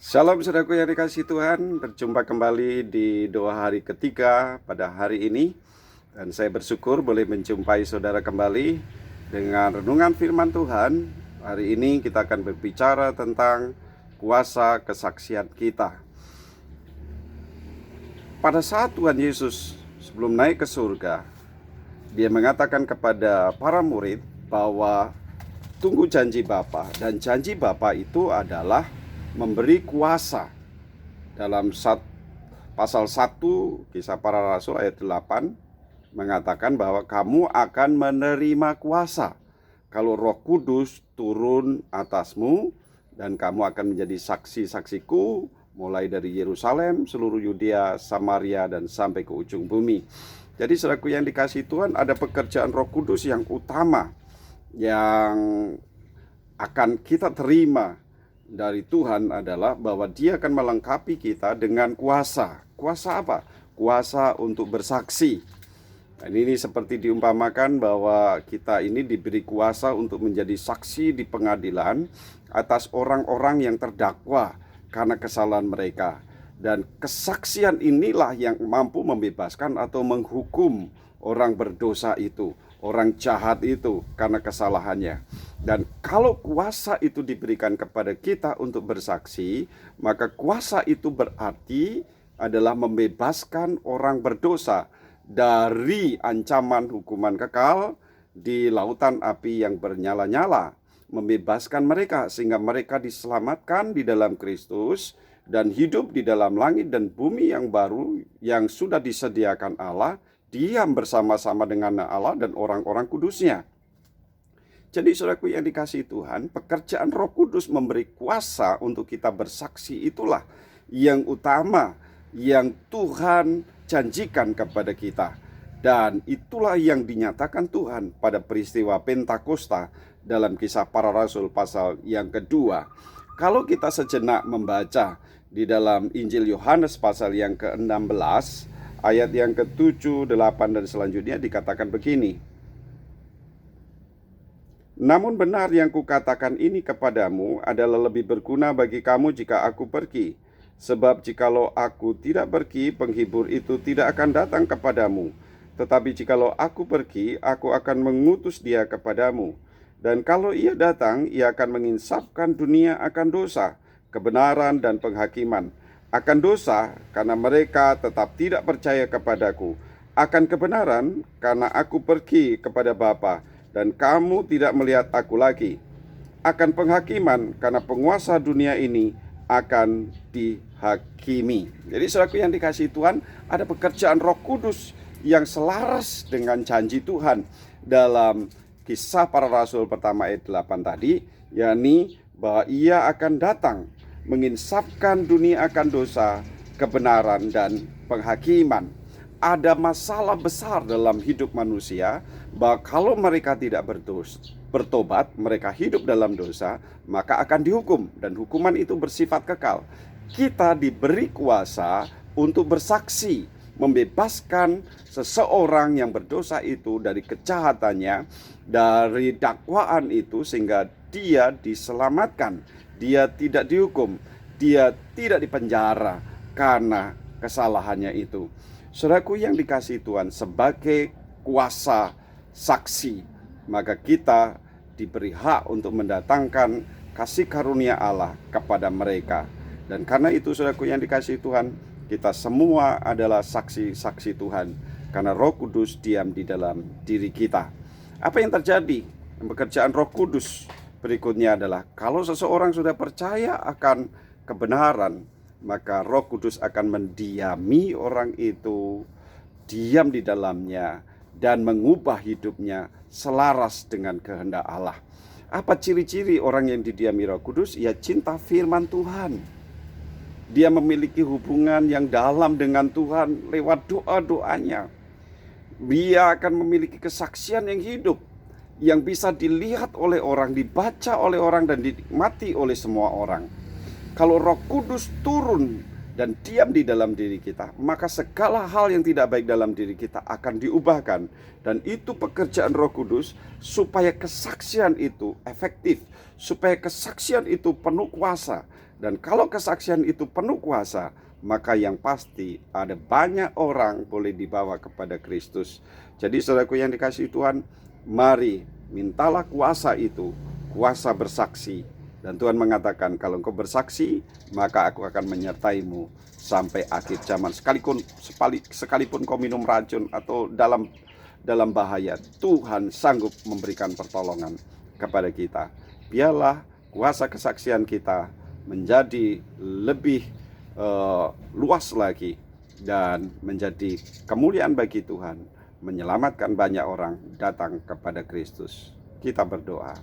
Shalom saudaraku yang dikasihi Tuhan, berjumpa kembali di doa hari ketiga pada hari ini. Dan saya bersyukur boleh menjumpai saudara kembali dengan renungan firman Tuhan. Hari ini kita akan berbicara tentang kuasa kesaksian kita. Pada saat Tuhan Yesus sebelum naik ke surga, Dia mengatakan kepada para murid bahwa tunggu janji Bapa, dan janji Bapa itu adalah memberi kuasa. Dalam pasal 1 Kisah Para Rasul ayat 8 mengatakan bahwa kamu akan menerima kuasa kalau Roh Kudus turun atasmu, dan kamu akan menjadi saksi-saksiku mulai dari Yerusalem, seluruh Yudea, Samaria, dan sampai ke ujung bumi. Jadi saudaraku yang dikasihi Tuhan, ada pekerjaan Roh Kudus yang utama yang akan kita terima dari Tuhan adalah bahwa Dia akan melengkapi kita dengan kuasa. Kuasa apa? Kuasa untuk bersaksi. Dan ini seperti diumpamakan bahwa kita ini diberi kuasa untuk menjadi saksi di pengadilan atas orang-orang yang terdakwa karena kesalahan mereka. Dan kesaksian inilah yang mampu membebaskan atau menghukum orang berdosa itu, orang jahat itu karena kesalahannya. Dan kalau kuasa itu diberikan kepada kita untuk bersaksi, maka kuasa itu berarti adalah membebaskan orang berdosa dari ancaman hukuman kekal di lautan api yang bernyala-nyala, membebaskan mereka sehingga mereka diselamatkan di dalam Kristus dan hidup di dalam langit dan bumi yang baru yang sudah disediakan Allah, diam bersama-sama dengan Allah dan orang-orang kudusnya. Jadi saudaraku yang dikasihi Tuhan, pekerjaan Roh Kudus memberi kuasa untuk kita bersaksi itulah yang utama yang Tuhan janjikan kepada kita. Dan itulah yang dinyatakan Tuhan pada peristiwa Pentakosta dalam Kisah Para Rasul pasal yang kedua. Kalau kita sejenak membaca di dalam Injil Yohanes pasal yang ke-16, ayat yang ke-7, 8, dan selanjutnya dikatakan begini. Namun benar yang kukatakan ini kepadamu adalah lebih berguna bagi kamu jika aku pergi. Sebab jikalau aku tidak pergi, penghibur itu tidak akan datang kepadamu. Tetapi jikalau aku pergi, aku akan mengutus dia kepadamu. Dan kalau ia datang, ia akan menginsafkan dunia akan dosa, kebenaran, dan penghakiman. Akan dosa, karena mereka tetap tidak percaya kepadaku. Akan kebenaran, karena aku pergi kepada Bapa, dan kamu tidak melihat aku lagi. Akan penghakiman, karena penguasa dunia ini akan dihakimi. Jadi saudaraku yang dikasihi Tuhan, ada pekerjaan Roh Kudus yang selaras dengan janji Tuhan dalam Kisah Para Rasul pertama ayat 8 tadi, yakni bahwa ia akan datang menginsafkan dunia akan dosa, kebenaran, dan penghakiman. Ada masalah besar dalam hidup manusia bahwa kalau mereka tidak bertobat, mereka hidup dalam dosa, maka akan dihukum, dan hukuman itu bersifat kekal. Kita diberi kuasa untuk bersaksi, membebaskan seseorang yang berdosa itu dari kejahatannya, dari dakwaan itu, sehingga dia diselamatkan, dia tidak dihukum, dia tidak dipenjara karena kesalahannya itu. Saudaraku yang dikasihi Tuhan, sebagai kuasa saksi, maka kita diberi hak untuk mendatangkan kasih karunia Allah kepada mereka. Dan karena itu saudaraku yang dikasihi Tuhan, kita semua adalah saksi-saksi Tuhan, karena Roh Kudus diam di dalam diri kita. Apa yang terjadi? Pekerjaan Roh Kudus berikutnya adalah kalau seseorang sudah percaya akan kebenaran, maka Roh Kudus akan mendiami orang itu, diam di dalamnya, dan mengubah hidupnya selaras dengan kehendak Allah. Apa ciri-ciri orang yang didiami Roh Kudus? Ya, cinta firman Tuhan. Dia memiliki hubungan yang dalam dengan Tuhan lewat doa-doanya. Dia akan memiliki kesaksian yang hidup, yang bisa dilihat oleh orang, dibaca oleh orang, dan dinikmati oleh semua orang. Kalau Roh Kudus turun dan diam di dalam diri kita, maka segala hal yang tidak baik dalam diri kita akan diubahkan. Dan itu pekerjaan Roh Kudus supaya kesaksian itu efektif, supaya kesaksian itu penuh kuasa. Dan kalau kesaksian itu penuh kuasa, maka yang pasti ada banyak orang boleh dibawa kepada Kristus. Jadi saudaraku yang dikasihi Tuhan, mari mintalah kuasa itu, kuasa bersaksi. Dan Tuhan mengatakan, kalau engkau bersaksi, maka aku akan menyertaimu sampai akhir zaman. Sekalipun kau minum racun atau dalam bahaya, Tuhan sanggup memberikan pertolongan kepada kita. Biarlah kuasa kesaksian kita menjadi lebih luas lagi dan menjadi kemuliaan bagi Tuhan, menyelamatkan banyak orang datang kepada Kristus. Kita berdoa.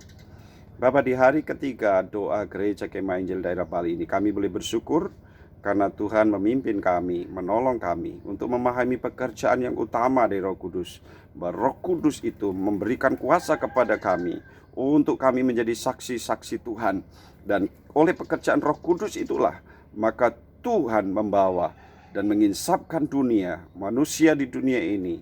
Bapa, di hari ketiga doa Gereja Kemah Injil Daerah Bali ini, kami boleh bersyukur karena Tuhan memimpin kami, menolong kami untuk memahami pekerjaan yang utama dari Roh Kudus. Bahwa Roh Kudus itu memberikan kuasa kepada kami untuk kami menjadi saksi-saksi Tuhan. Dan oleh pekerjaan Roh Kudus itulah, maka Tuhan membawa dan menginsapkan dunia, manusia di dunia ini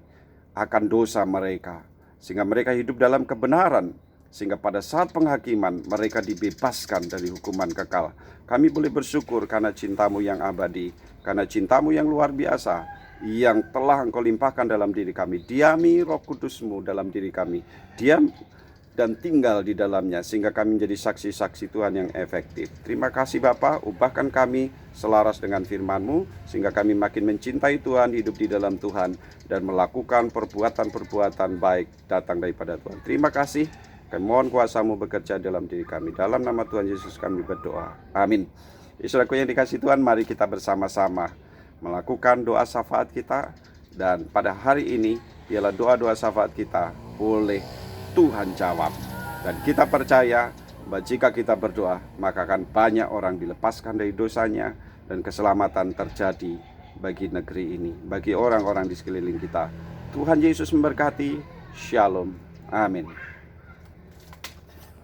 akan dosa mereka, sehingga mereka hidup dalam kebenaran, sehingga pada saat penghakiman mereka dibebaskan dari hukuman kekal. Kami boleh bersyukur karena cintamu yang abadi, karena cintamu yang luar biasa, yang telah engkau limpahkan dalam diri kami. Diami Roh Kudusmu dalam diri kami, diam dan tinggal di dalamnya, sehingga kami menjadi saksi-saksi Tuhan yang efektif. Terima kasih Bapa, ubahkan kami selaras dengan firman-Mu, sehingga kami makin mencintai Tuhan, hidup di dalam Tuhan, dan melakukan perbuatan-perbuatan baik datang daripada Tuhan. Terima kasih. Kami mohon kuasa-Mu bekerja dalam diri kami. Dalam nama Tuhan Yesus kami berdoa. Amin. Saudaraku yang dikasihi Tuhan, mari kita bersama-sama melakukan doa syafaat kita. Dan pada hari ini, biarlah doa-doa syafaat kita boleh Tuhan jawab. Dan kita percaya bahwa jika kita berdoa, maka akan banyak orang dilepaskan dari dosanya, dan keselamatan terjadi bagi negeri ini, bagi orang-orang di sekeliling kita. Tuhan Yesus memberkati. Shalom. Amin.